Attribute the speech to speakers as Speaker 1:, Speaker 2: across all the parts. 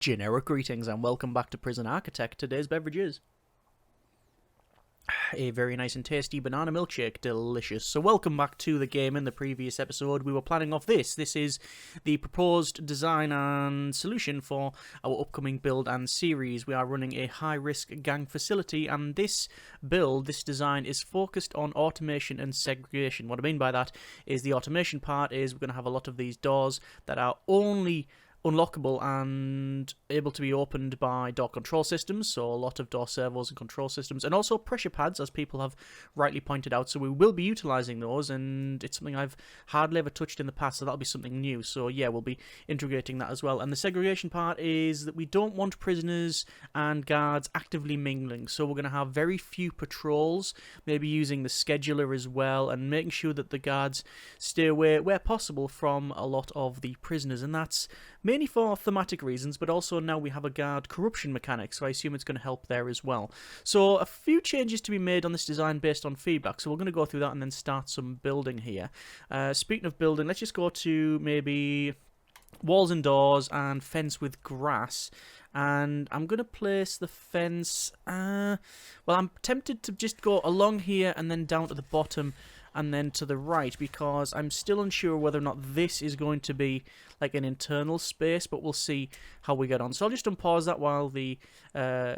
Speaker 1: Generic greetings and welcome back to Prison Architect. Today's beverage is a very nice and tasty banana milkshake. Delicious. So welcome back to the game. In the previous episode we were planning off this. This is the proposed design and solution for our upcoming build and series. We are running a high-risk gang facility, and this build, this design, is focused on automation and segregation. What I mean by that is the automation part is we're going to have a lot of these doors that are only unlockable and able to be opened by door control systems, so a lot of door servos and control systems, and also pressure pads, as people have rightly pointed out. So we will be utilising those, and it's something I've hardly ever touched in the past, so that'll be something new. So yeah, we'll be integrating that as well. And the segregation part is that we don't want prisoners and guards actively mingling, so we're going to have very few patrols, maybe using the scheduler as well, and making sure that the guards stay away where possible from a lot of the prisoners, and that's mainly for thematic reasons, but also now we have a guard corruption mechanic, so I assume it's going to help there as well. So a few changes to be made on this design based on feedback, so we're going to go through that and then start some building here. Speaking of building, let's just go to maybe walls and doors and fence with grass. And I'm going to place the fence, well, I'm tempted to just go along here and then down to the bottom and then to the right, because I'm still unsure whether or not this is going to be like an internal space, but we'll see how we get on. So I'll just unpause that while the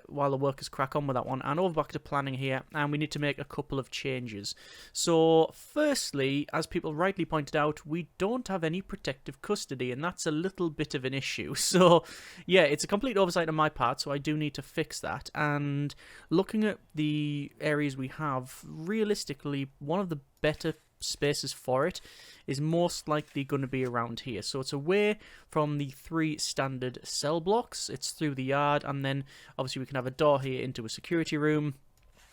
Speaker 1: workers crack on with that one, and over back to planning here, and we need to make a couple of changes. So firstly, as people rightly pointed out, we don't have any protective custody, and that's a little bit of an issue. So yeah, it's a complete oversight on my part, so I do need to fix that. And looking at the areas we have, realistically, one of the better spaces for it is most likely going to be around here. So it's away from the 3 standard cell blocks, it's through the yard, and then obviously we can have a door here into a security room,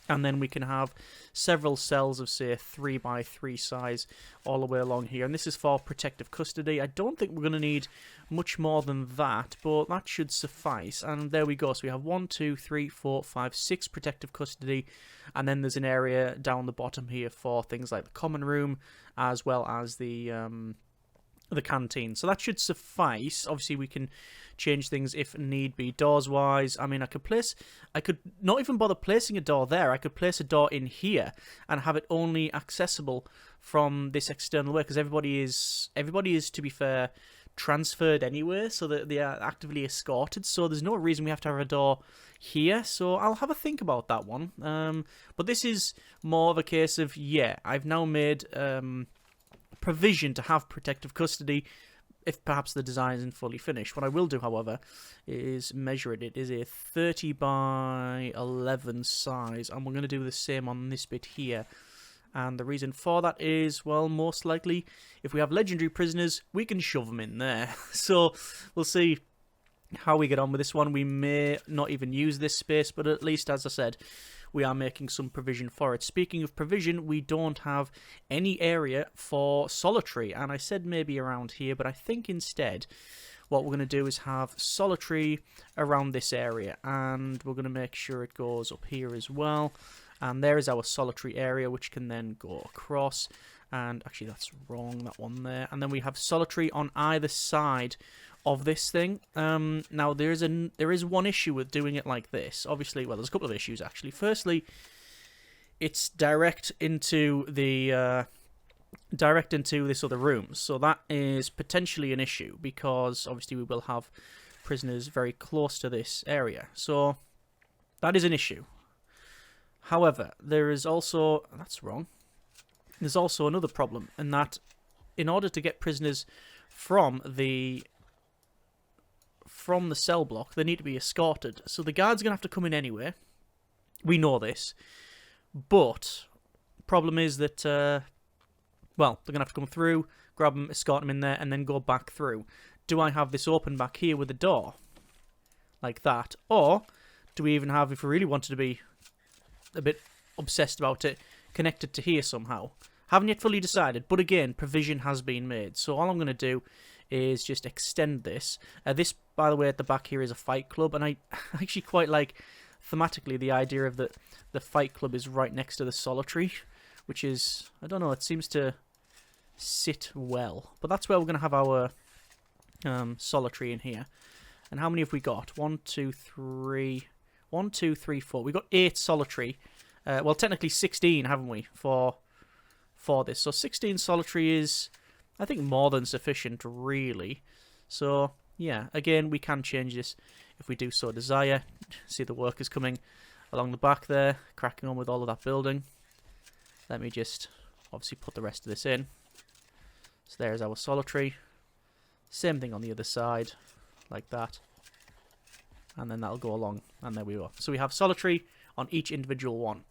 Speaker 1: and then we can have several cells of, say, 3 by 3 size all the way along here. And this is for protective custody. I don't think we're going to need much more than that, but that should suffice. And there we go. So we have 1, 2, 3, 4, 5, 6 protective custody. And then there's an area down the bottom here for things like the common room, as well as the canteen. So that should suffice. Obviously we can change things if need be. Doors wise, I mean, I could not even bother placing a door there. I could place a door in here and have it only accessible from this external way, because everybody is, to be fair, transferred anyway, so that they are actively escorted, so there's no reason we have to have a door here. So I'll have a think about that one. But this is more of a case of, yeah, I've now made provision to have protective custody if perhaps the design isn't fully finished. What I will do, however, is measure it. It is a 30 by 11 size, and we're going to do the same on this bit here. And the reason for that is, well, most likely, if we have legendary prisoners, we can shove them in there. So we'll see how we get on with this one. We may not even use this space, but at least, as I said, we are making some provision for it. Speaking of provision, we don't have any area for solitary, and I said maybe around here, but I think instead what we're going to do is have solitary around this area, and we're going to make sure it goes up here as well. And there is our solitary area, which can then go across. And actually, that's wrong, that one there. And then we have solitary on either side of this thing. Now, there is one issue with doing it like this. Obviously, well, there's a couple of issues, actually. Firstly, it's direct into this other room. So that is potentially an issue, because obviously we will have prisoners very close to this area. So that is an issue. However, there is also... That's wrong. There's also another problem, in that in order to get prisoners from the cell block, they need to be escorted. So the guards are going to have to come in anyway. We know this. But problem is that, well, they're going to have to come through, grab them, escort them in there, and then go back through. Do I have this open back here with a door? Like that? Or do we even have, if we really wanted to be a bit obsessed about it, connected to here somehow? Haven't yet fully decided, but again, provision has been made. So all I'm going to do is just extend this. This, by the way, at the back here is a fight club, and I actually quite like thematically the idea of the fight club is right next to the solitary, which is, I don't know, it seems to sit well. But that's where we're going to have our solitary in here. And how many have we got? 1, 2, 3... 1, 2, 3, 4. We've got 8 solitary. Well, technically 16, haven't we, for this. So 16 solitary is, I think, more than sufficient, really. So, yeah, again, we can change this if we do so desire. See the workers coming along the back there, cracking on with all of that building. Let me just, obviously, put the rest of this in. So there's our solitary. Same thing on the other side, like that. And then that'll go along, and there we go. So we have solitary on each individual one.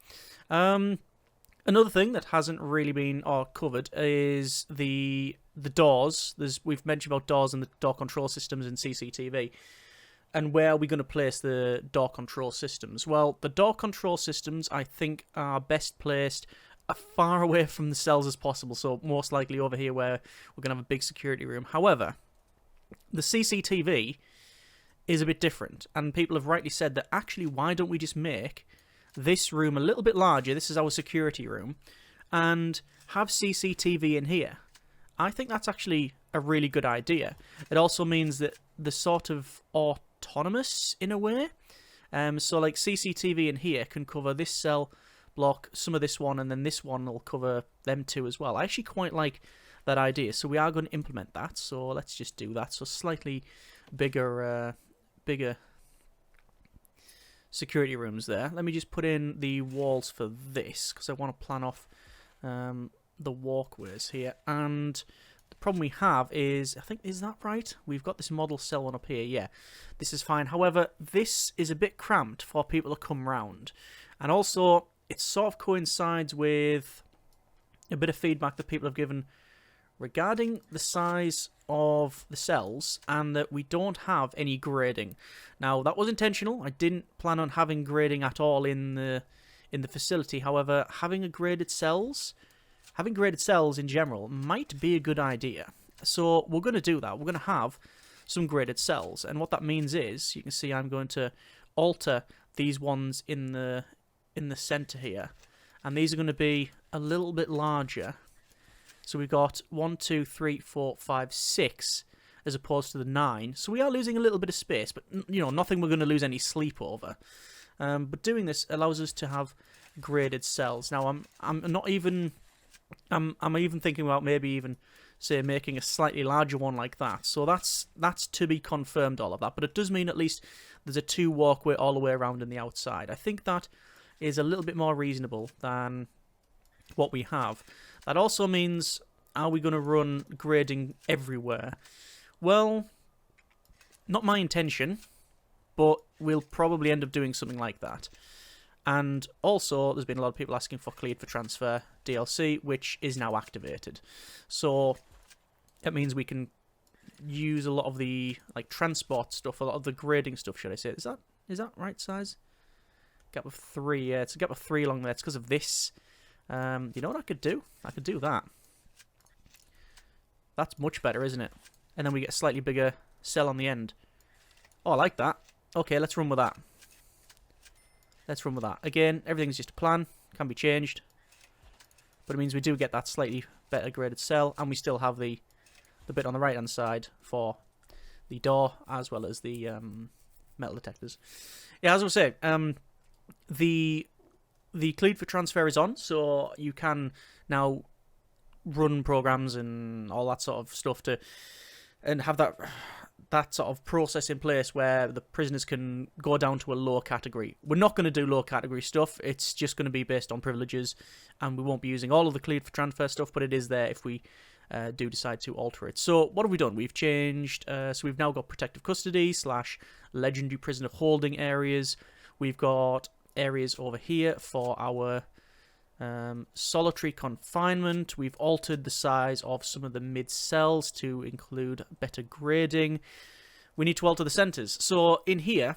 Speaker 1: Another thing that hasn't really been covered is the doors. We've mentioned about doors and the door control systems in CCTV. And where are we going to place the door control systems? Well, the door control systems, I think, are best placed as far away from the cells as possible. So most likely over here where we're going to have a big security room. However, the CCTV is a bit different. And people have rightly said that actually, why don't we just make this room a little bit larger? This is our security room. And have CCTV in here. I think that's actually a really good idea. It also means that the sort of autonomous in a way. So like CCTV in here can cover this cell block, some of this one, and then this one will cover them two as well. I actually quite like that idea. So we are going to implement that. So let's just do that. So slightly bigger security rooms there. Let me just put in the walls for this because I want to plan off the walkways here. And the problem we have is, I think, is that right? We've got this model cell one up here. Yeah, this is fine. However, this is a bit cramped for people to come round. And also, it sort of coincides with a bit of feedback that people have given regarding the size of the cells and that we don't have any grading. Now, that was intentional. I didn't plan on having grading at all in the facility. However, having graded cells in general might be a good idea. So we're going to do that. We're going to have some graded cells, and what that means is, you can see I'm going to alter these ones in the center here, and these are going to be a little bit larger. So we've got 1, 2, 3, 4, 5, 6 as opposed to the 9. So we are losing a little bit of space, but you know, nothing we're going to lose any sleep over. But doing this allows us to have graded cells. Now I'm even thinking about maybe even say making a slightly larger one like that. So that's to be confirmed, all of that. But it does mean at least there's a 2 walkway all the way around in the outside. I think that is a little bit more reasonable than what we have. That also means, are we going to run grading everywhere? Well, not my intention, but we'll probably end up doing something like that. And also, there's been a lot of people asking for cleared for transfer DLC, which is now activated. So it means we can use a lot of the transport stuff, a lot of the grading stuff, should I say. Is that right size? Gap of 3, yeah, it's a gap of 3 along there. It's because of this. You know what I could do? I could do that. That's much better, isn't it? And then we get a slightly bigger cell on the end. Oh, I like that. Okay, let's run with that. Let's run with that. Again, everything's just a plan. Can be changed. But it means we do get that slightly better graded cell. And we still have the bit on the right-hand side for the door, as well as the metal detectors. Yeah, as I was saying, the cleared for transfer is on, so you can now run programs and all that sort of stuff and have that sort of process in place where the prisoners can go down to a low category. We're not going to do low category stuff. It's just going to be based on privileges, and we won't be using all of the cleared for transfer stuff, but it is there if we do decide to alter it. So what have we done? We've changed, so we've now got protective custody / legendary prisoner holding areas. We've got areas over here for our solitary confinement. We've altered the size of some of the mid cells to include better grading. We need to alter the centres. So in here,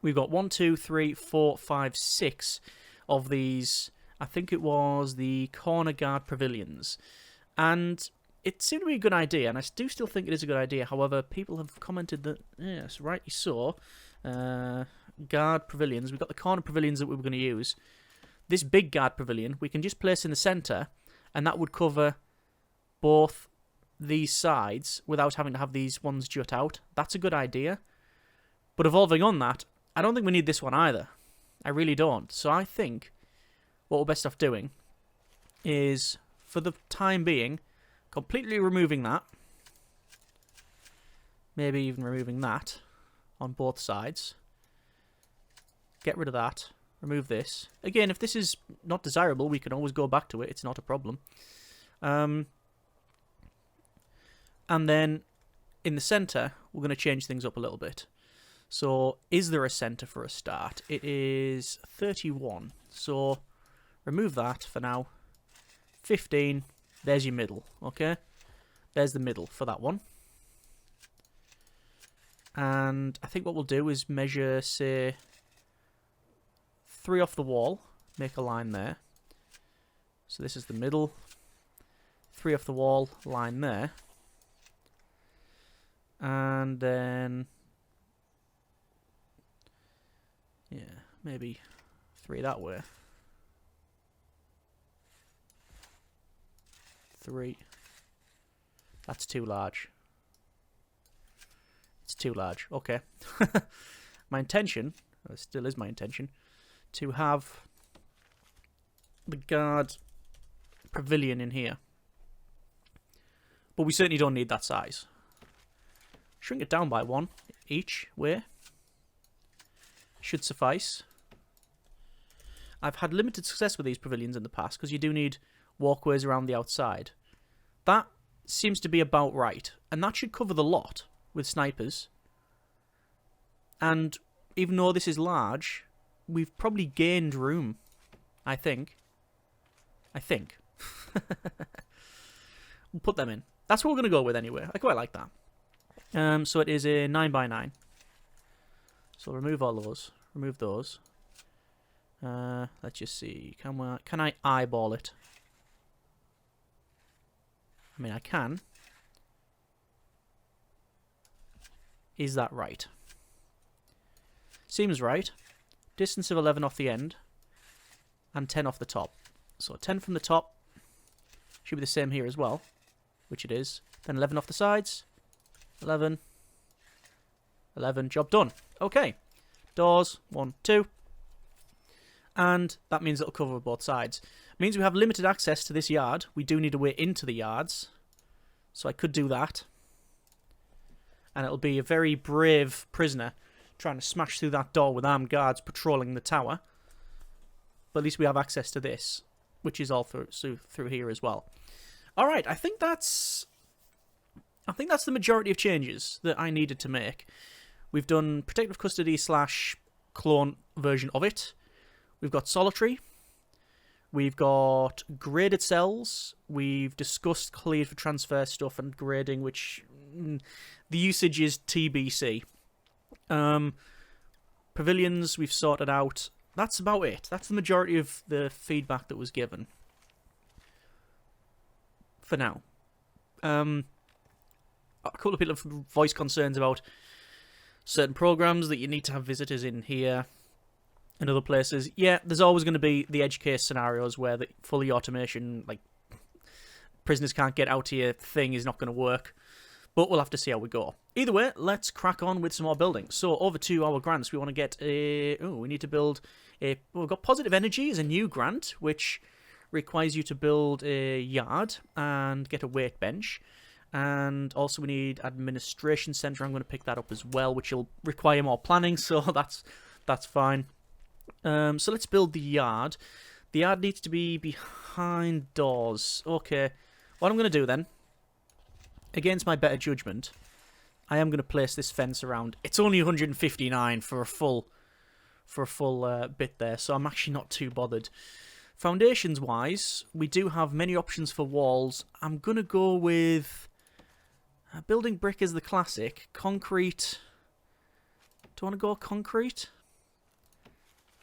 Speaker 1: we've got 1, 2, 3, 4, 5, 6 of these. I think it was the corner guard pavilions. And it seemed to be a good idea, and I do still think it is a good idea. However, people have commented that, yes, rightly so, guard pavilions. We've got the corner pavilions that we were going to use. This big guard pavilion, we can just place in the centre, and that would cover both these sides without having to have these ones jut out. That's a good idea. But evolving on that, I don't think we need this one either. I really don't. So I think what we're best off doing is, for the time being, completely removing that. Maybe even removing that on both sides. Get rid of that. Remove this. Again, if this is not desirable, we can always go back to it. It's not a problem. And then in the centre, we're going to change things up a little bit. So, is there a centre for a start? It is 31. So, remove that for now. 15. There's your middle. Okay? There's the middle for that one. And I think what we'll do is measure, say, 3 off the wall. Make a line there. So this is the middle. 3 off the wall, line there. And then, yeah, maybe 3 that way. 3. That's too large. It's too large. Okay. My intention, it still is my intention, to have the guard pavilion in here. But we certainly don't need that size. Shrink it down by 1 each way. Should suffice. I've had limited success with these pavilions in the past because you do need walkways around the outside. That seems to be about right. And that should cover the lot with snipers. And even though this is large, we've probably gained room. I think. We'll put them in. That's what we're going to go with anyway. I quite like that. So it is a 9x9. So remove all those. Remove those. Let's just see. Can I eyeball it? I mean, I can. Is that right? Seems right. Distance of 11 off the end. And 10 off the top. So 10 from the top. Should be the same here as well. Which it is. Then 11 off the sides. 11. 11. Job done. Okay. Doors. 1, 2. And that means it'll cover both sides. It means we have limited access to this yard. We do need a way into the yards. So I could do that. And it'll be a very brave prisoner trying to smash through that door with armed guards patrolling the tower. But at least we have access to this, which is all through here as well. Alright, I think that's the majority of changes that I needed to make. We've done protective custody / clone version of it. We've got solitary. We've got graded cells. We've discussed cleared for transfer stuff and grading, which the usage is TBC. Pavilions we've sorted out. That's about it. That's the majority of the feedback that was given. For now. A couple of people have voiced concerns about certain programs that you need to have visitors in here and other places. Yeah, there's always going to be the edge case scenarios where the fully automation, like prisoners can't get out here thing is not going to work. But we'll have to see how we go. Either way, let's crack on with some more buildings. So over to our grants, we want to get a... Oh, we need to build a... Well, we've got positive energy as a new grant, which requires you to build a yard and get a weight bench. And also we need administration centre. I'm going to pick that up as well, which will require more planning, so that's fine. So let's build the yard. The yard needs to be behind doors. Okay. What I'm going to do then, against my better judgment, I am going to place this fence around. It's only 159 for a full bit there, so I'm actually not too bothered. Foundations-wise, we do have many options for walls. I'm going to go with... building brick is the classic. Concrete. Do I want to go concrete?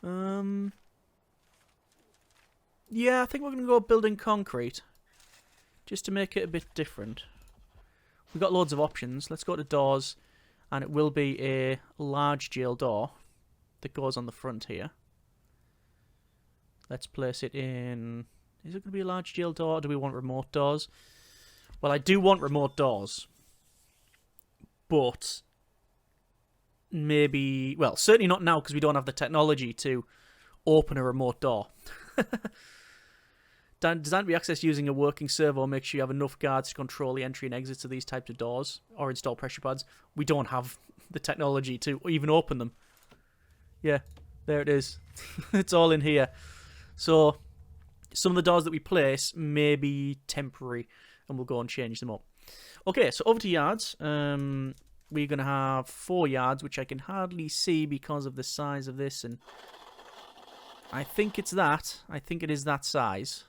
Speaker 1: Yeah, I think we're going to go building concrete. Just to make it a bit different. We've got loads of options. Let's go to doors. And it will be a large jail door that goes on the front here. Let's place it in... Is it going to be a large jail door or do we want remote doors? Well, I do want remote doors. But maybe... Well, certainly not now because we don't have the technology to open a remote door. Designed to be accessed using a working servo, make sure you have enough guards to control the entry and exits of these types of doors, or install pressure pads. We don't have the technology to even open them. Yeah, there it is. It's all in here. So, some of the doors that we place may be temporary, and we'll go and change them up. Okay, so over to yards. We're going to have 4 yards, which I can hardly see because of the size of this, and I think it's that. I think it is that size.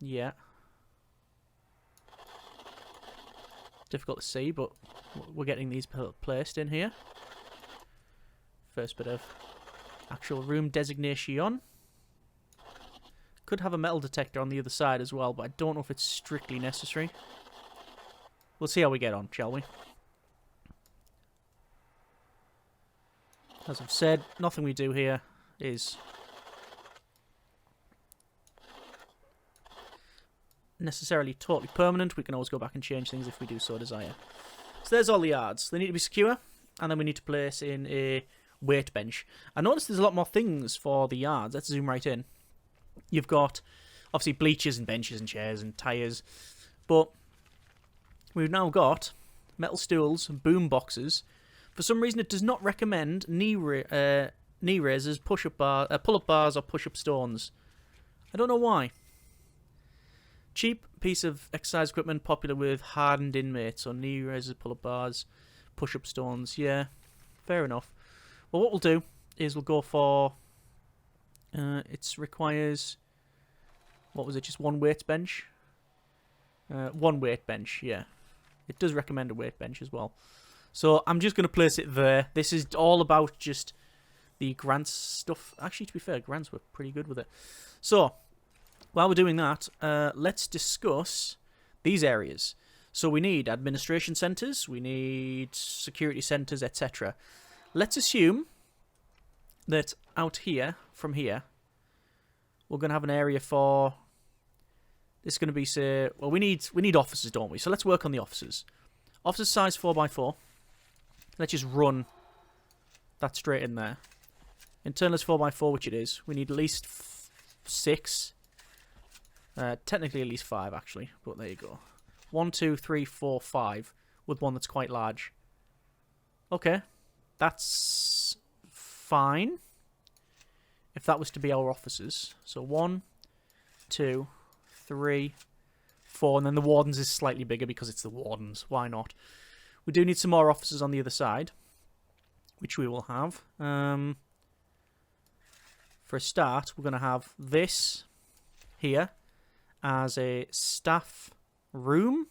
Speaker 1: Yeah. Difficult to see, but we're getting these placed in here. First bit of actual room designation. Could have a metal detector on the other side as well, but I don't know if it's strictly necessary. We'll see how we get on, shall we? As I've said, nothing we do here is necessarily totally permanent. We can always go back and change things if we do so desire. So there's all the yards. They need to be secure, and then we need to place in a weight bench. I noticed there's a lot more things for the yards. Let's zoom right in. You've got, obviously, bleachers and benches and chairs and tyres, but we've now got metal stools and boom boxes. For some reason, it does not recommend knee raisers, pull-up bars, or push-up stones. I don't know why. Cheap piece of exercise equipment popular with hardened inmates, or knee raisers, pull-up bars, push-up stones. Yeah, fair enough. Well, what we'll do is we'll go for... it requires... What was it? Just one weight bench? One weight bench, yeah. It does recommend a weight bench as well. So I'm just going to place it there. This is all about just the grants stuff. Actually, to be fair, grants were pretty good with it. So... while we're doing that, let's discuss these areas. So we need administration centres, we need security centres, etc. Let's assume that out here, from here, we're going to have an area for... It's going to be, say... Well, we need offices, don't we? So let's work on the offices. Office size 4x4. Let's just run that straight in there. Internal is 4x4, which it is. We need at least 6... technically at least 5 actually, but there you go. 1, 2, 3, 4, 5 with one that's quite large. Okay, that's fine if that was to be our offices. So 1, 2, 3, 4, and then the Warden's is slightly bigger because it's the Warden's. Why not? We do need some more offices on the other side, which we will have. For a start, we're going to have this here as a staff room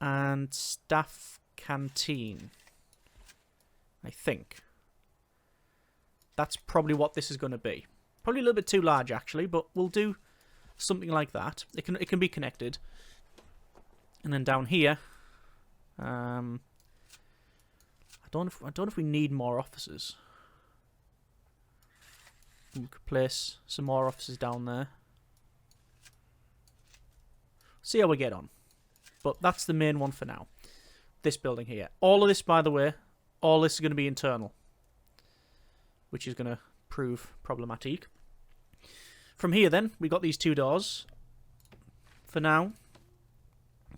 Speaker 1: and staff canteen, I think. That's probably what this is going to be. Probably a little bit too large, actually, but we'll do something like that. It can be connected. And then down here, I don't know if we need more offices. We could place some more offices down there. See how we get on. But that's the main one for now. This building here. All of this, by the way, all this is going to be internal, which is going to prove problematic. From here, then, we got these 2 doors. For now,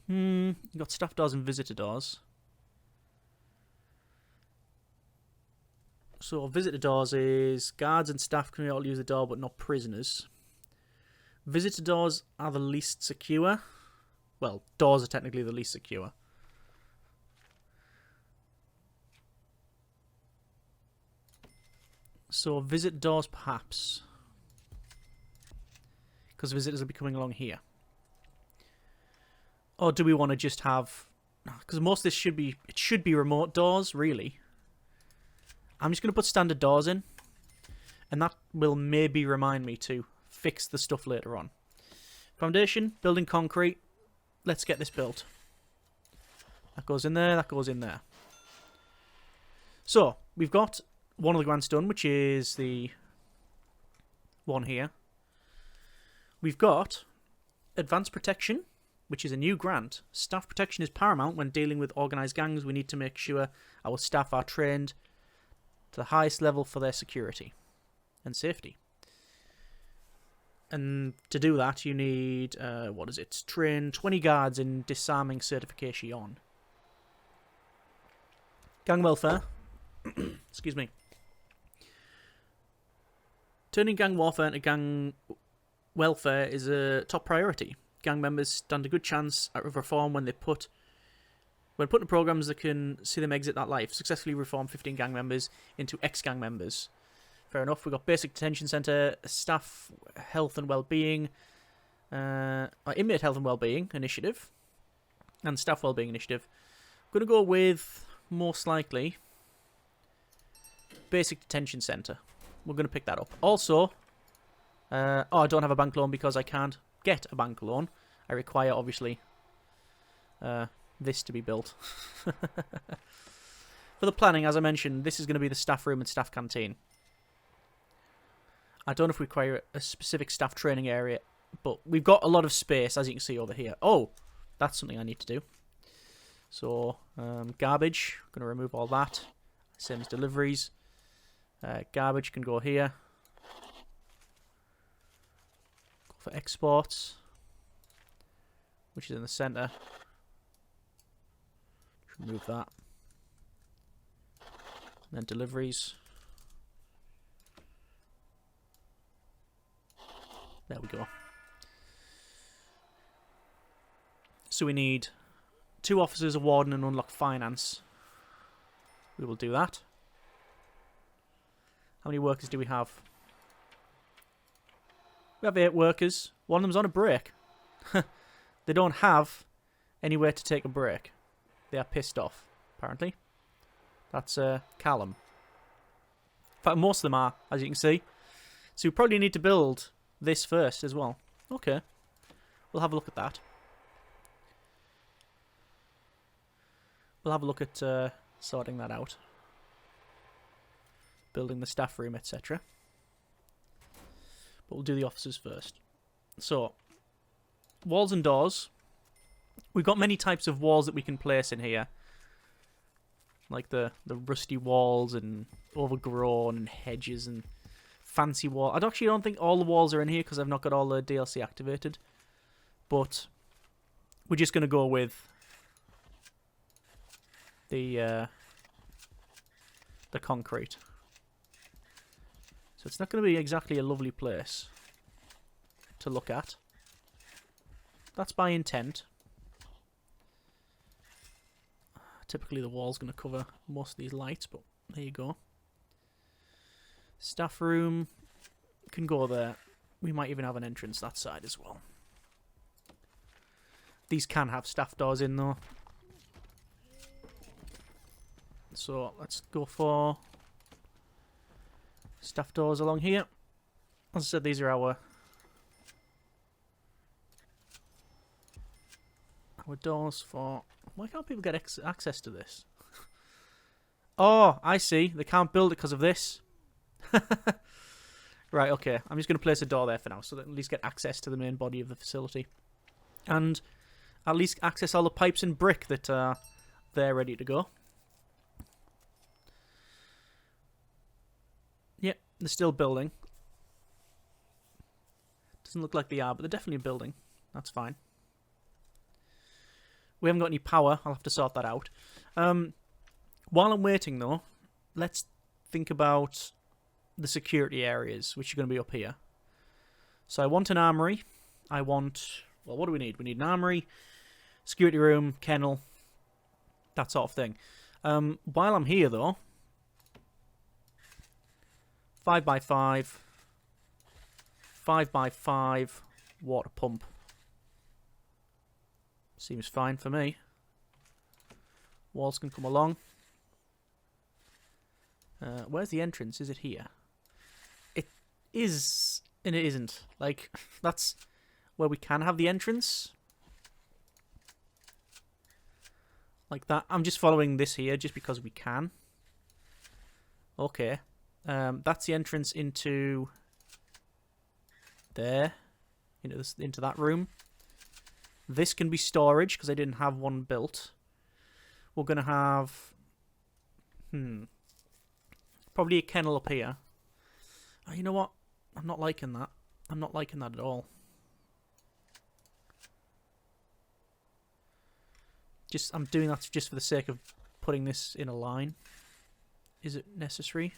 Speaker 1: you've got staff doors and visitor doors. So, visitor doors is guards and staff can all use the door, but not prisoners. Visitor doors are the least secure. Well, doors are technically the least secure. So, visit doors, perhaps. Because visitors will be coming along here. Or do we want to just have... Because most of this should be... It should be remote doors, really. I'm just going to put standard doors in. And that will maybe remind me to fix the stuff later on. Foundation, building concrete. Let's get this built. That goes in there, that goes in there. So, we've got one of the grants done, which is the one here. We've got advanced protection, which is a new grant. Staff protection is paramount when dealing with organised gangs. We need to make sure our staff are trained to the highest level for their security and safety. And to do that, you need, train 20 guards in disarming certification. Gang welfare. Excuse me. Turning gang warfare into gang welfare is a top priority. Gang members stand a good chance of reform when put in programs that can see them exit that life. Successfully reform 15 gang members into ex-gang members. Fair enough. We've got basic detention centre, staff health and well-being, inmate health and well-being initiative, and staff well-being initiative. I'm going to go with, most likely, basic detention centre. We're going to pick that up. Also, I don't have a bank loan because I can't get a bank loan. I require, obviously, this to be built. For the planning, as I mentioned, this is going to be the staff room and staff canteen. I don't know if we require a specific staff training area, but we've got a lot of space, as you can see over here. Oh, that's something I need to do. So, garbage, I'm going to remove all that. Same as deliveries. Garbage can go here. Go for exports, which is in the centre. Remove that. And then deliveries. There we go. So we need 2 officers, a warden, and unlock finance. We will do that. How many workers do we have? We have 8 workers. One of them's on a break. They don't have anywhere to take a break. They are pissed off, apparently. That's Callum. In fact, most of them are, as you can see. So we probably need to build this first as well. Okay. We'll have a look at that. We'll have a look at sorting that out. Building the staff room, etc. But we'll do the officers first. So, walls and doors. We've got many types of walls that we can place in here. Like the rusty walls and overgrown and hedges and fancy wall. I actually don't think all the walls are in here because I've not got all the DLC activated. But we're just going to go with the concrete. So it's not going to be exactly a lovely place to look at. That's by intent. Typically the wall's going to cover most of these lights, but there you go. Staff room can go there. We might even have an entrance that side as well. These can have staff doors in though. So let's go for staff doors along here. As I said, these are our doors for... Why can't people get access to this? Oh, I see. They can't build it because of this. Right, okay. I'm just going to place a door there for now so that at least get access to the main body of the facility. And at least access all the pipes and brick that are there ready to go. Yep, they're still building. Doesn't look like they are, but they're definitely building. That's fine. We haven't got any power. I'll have to sort that out. While I'm waiting, though, let's think about the security areas, which are going to be up here. So I want an armory. I want... Well, what do we need? We need an armory, security room, kennel, that sort of thing. While I'm here, though, 5x5, 5x5 water pump. Seems fine for me. Walls can come along. Where's the entrance? Is it here? It is, and it isn't. Like, that's where we can have the entrance. Like that. I'm just following this here just because we can. Okay. That's the entrance into there. Into that room. This can be storage, because I didn't have one built. We're going to have... probably a kennel up here. Oh, you know what? I'm not liking that. I'm not liking that at all. I'm doing that just for the sake of putting this in a line. Is it necessary?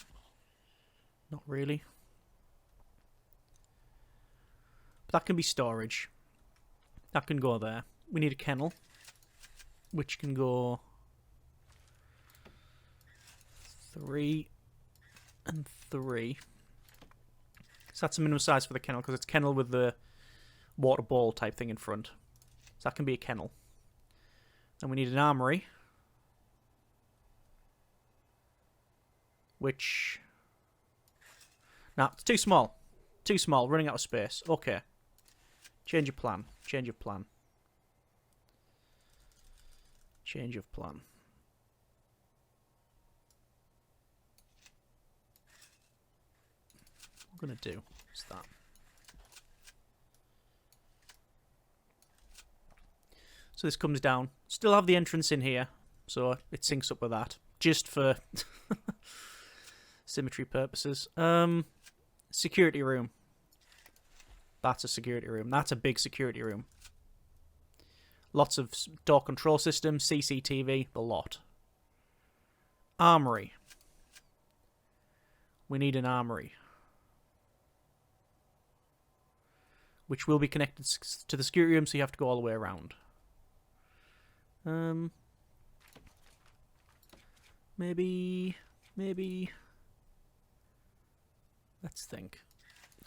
Speaker 1: Not really. But that can be storage. That can go there. We need a kennel, which can go 3 and 3. So that's the minimum size for the kennel, because it's kennel with the water ball type thing in front. So that can be a kennel. And we need an armory, which... Nah, it's too small. Too small, running out of space. Okay. Change of plan. Change of plan. Change of plan. What I'm going to do is that. So this comes down. Still have the entrance in here, so it syncs up with that. Just for symmetry purposes. Security room. That's a security room. That's a big security room. Lots of door control systems, CCTV, the lot. Armory. We need an armory. Which will be connected to the security room, so you have to go all the way around. Maybe... Let's think.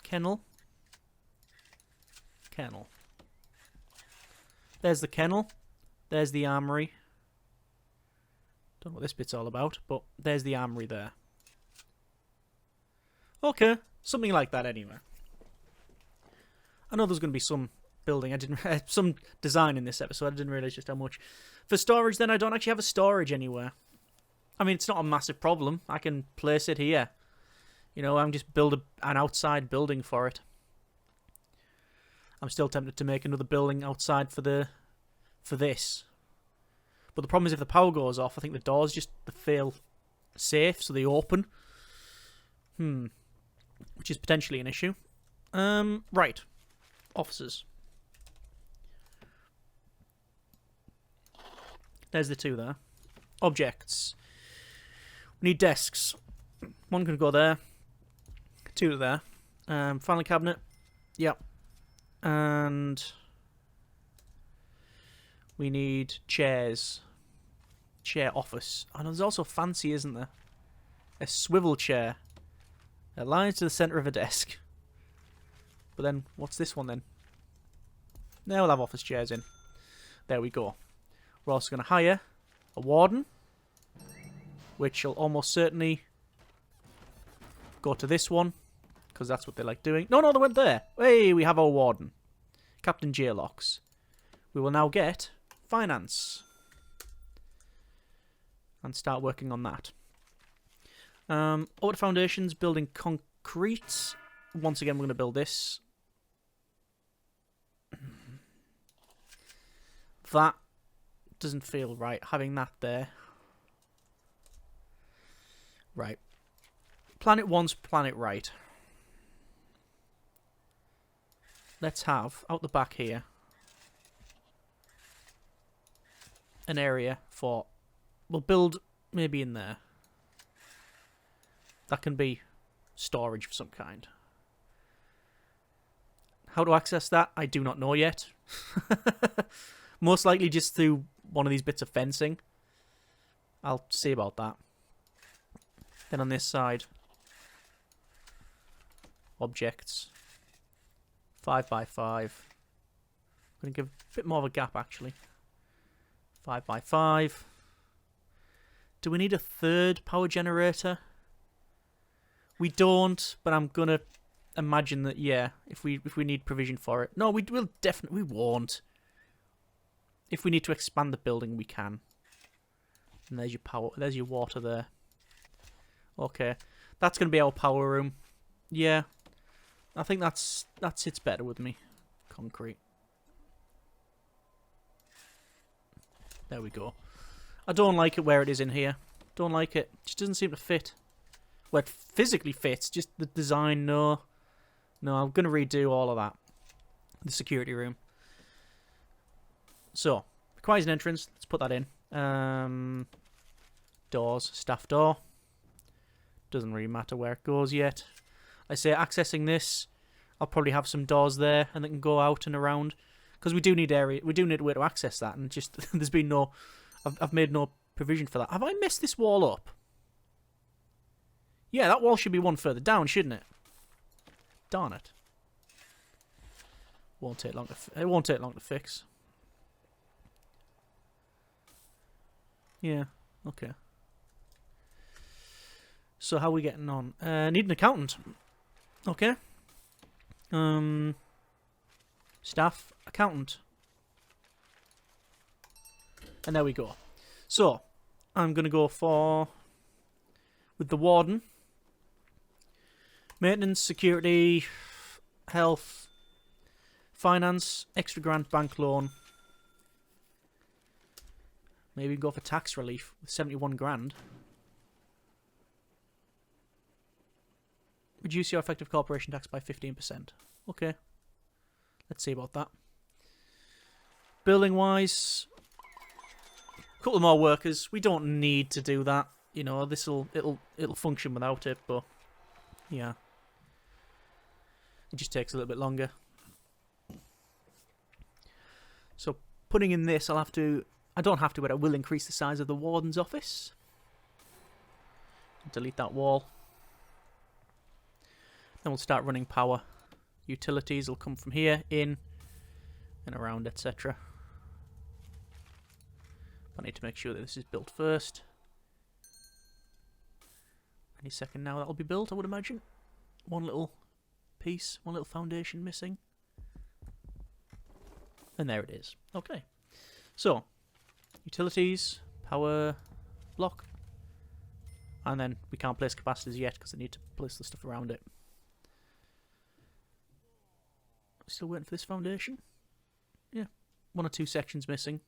Speaker 1: Kennel. Kennel. There's the kennel. There's the armory. Don't know what this bit's all about, but there's the armory there. Okay, something like that anyway. I know there's going to be some building. Some design in this episode. I didn't realise just how much. For storage, then, I don't actually have a storage anywhere. I mean, it's not a massive problem. I can place it here. You know, I'm just build an outside building for it. I'm still tempted to make another building outside for this. But the problem is if the power goes off, I think the doors just fail safe, so they open. Which is potentially an issue. Right. Officers. There's the two there. Objects. We need desks. One can go there. Two there. Filing cabinet. Yep. And we need chairs. Chair office. And there's also fancy, isn't there? A swivel chair. It lies to the centre of a desk. But then, what's this one then? Now we'll have office chairs in. There we go. We're also going to hire a warden, which will almost certainly go to this one, because that's what they like doing. No, they went there. Hey, we have our warden. Captain J-Locks. We will now get finance. And start working on that. Order foundations, building concrete. Once again, we're going to build this. That doesn't feel right, having that there. Right. Plan it once, plan it right. Let's have, out the back here, an area for... We'll build maybe in there. That can be storage of some kind. How to access that, I do not know yet. Most likely just through one of these bits of fencing. I'll see about that. Then on this side, objects, 5 by 5. I'm going to give a bit more of a gap actually. 5 by 5. Do we need a third power generator? We don't, but I'm going to imagine that, yeah, if we need provision for it. No, we won't. If we need to expand the building, we can. And there's your power. There's your water there. Okay, that's going to be our power room. Yeah, I think that sits better with me. Concrete. There we go. I don't like it where it is in here. Don't like it. Just doesn't seem to fit. Well, it physically fits, just the design, no. No, I'm going to redo all of that. The security room. So, requires an entrance. Let's put that in. Doors, staff door. Doesn't really matter where it goes yet. I say accessing this, I'll probably have some doors there and they can go out and around. Because we do need area, we do need a way to access that, and just there's been no, I've made no provision for that. Have I messed this wall up? Yeah, that wall should be one further down, shouldn't it? Darn it. Won't take long to, it won't take long to fix. Yeah, okay. So how are we getting on? Need an accountant. Okay. Staff, accountant. And there we go. So, I'm going to go for, with the warden, maintenance, security, health, finance, extra grant, bank loan. Maybe go for tax relief with 71 grand. Reduce your effective corporation tax by 15%. Okay. Let's see about that. Building wise, a couple more workers. We don't need to do that. You know, it'll function without it, but yeah. It just takes a little bit longer. So putting in this, I don't have to, but I will increase the size of the warden's office. Delete that wall. Then we'll start running power. Utilities will come from here, in, and around, etc. I need to make sure that this is built first. Any second now that'll be built, I would imagine. One little piece, one little foundation missing. And there it is. Okay. So, utilities, power block. And then we can't place capacitors yet because I need to place the stuff around it. Still waiting for this foundation. Yeah, 1 or 2 sections missing.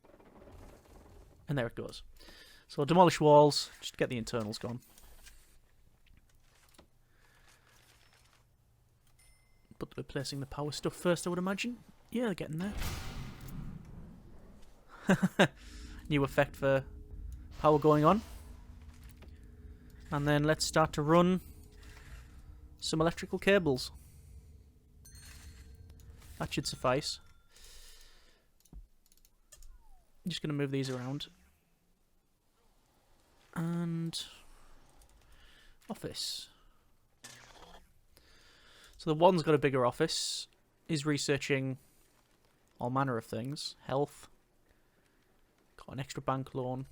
Speaker 1: And there it goes. So demolish walls, just to get the internals gone. But we're placing the power stuff first, I would imagine. Yeah, they're getting there. New effect for power going on. And then let's start to run some electrical cables. That should suffice. I'm just going to move these around. And office. So the one's got a bigger office. Is researching all manner of things. Health. Got an extra bank loan.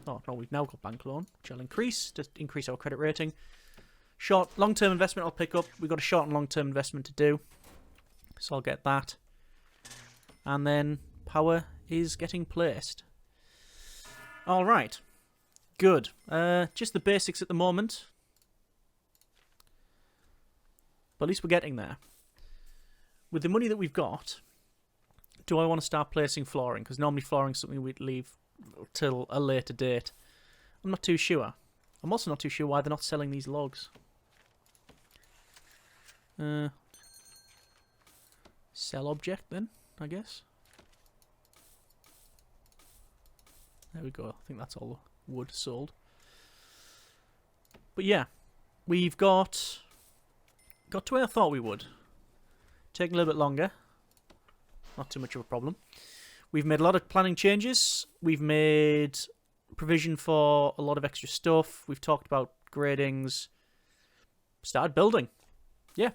Speaker 1: Oh, no, we've now got bank loan, which I'll increase to increase our credit rating. Long-term investment I'll pick up. We've got a short and long-term investment to do. So I'll get that. And then power is getting placed. Alright. Good. Just the basics at the moment. But at least we're getting there. With the money that we've got, do I want to start placing flooring? Because normally flooring is something we'd leave till a later date. I'm not too sure. I'm also not too sure why they're not selling these logs. Sell object then, I guess. There we go. I think that's all wood sold. But yeah, we've got to where I thought we would. Taking a little bit longer. Not too much of a problem. We've made a lot of planning changes. We've made provision for a lot of extra stuff. We've talked about gradings. Started building. Yeah.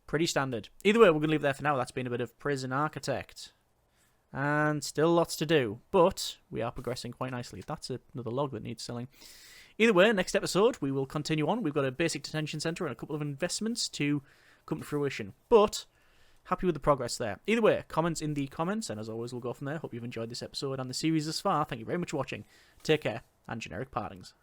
Speaker 1: Pretty standard. Either way, we're going to leave it there for now. That's been a bit of Prison Architect. And still lots to do. But we are progressing quite nicely. That's another log that needs selling. Either way, next episode, we will continue on. We've got a basic detention centre and a couple of investments to come to fruition. But happy with the progress there. Either way, comments in the comments. And as always, we'll go from there. Hope you've enjoyed this episode and the series thus far. Thank you very much for watching. Take care and generic partings.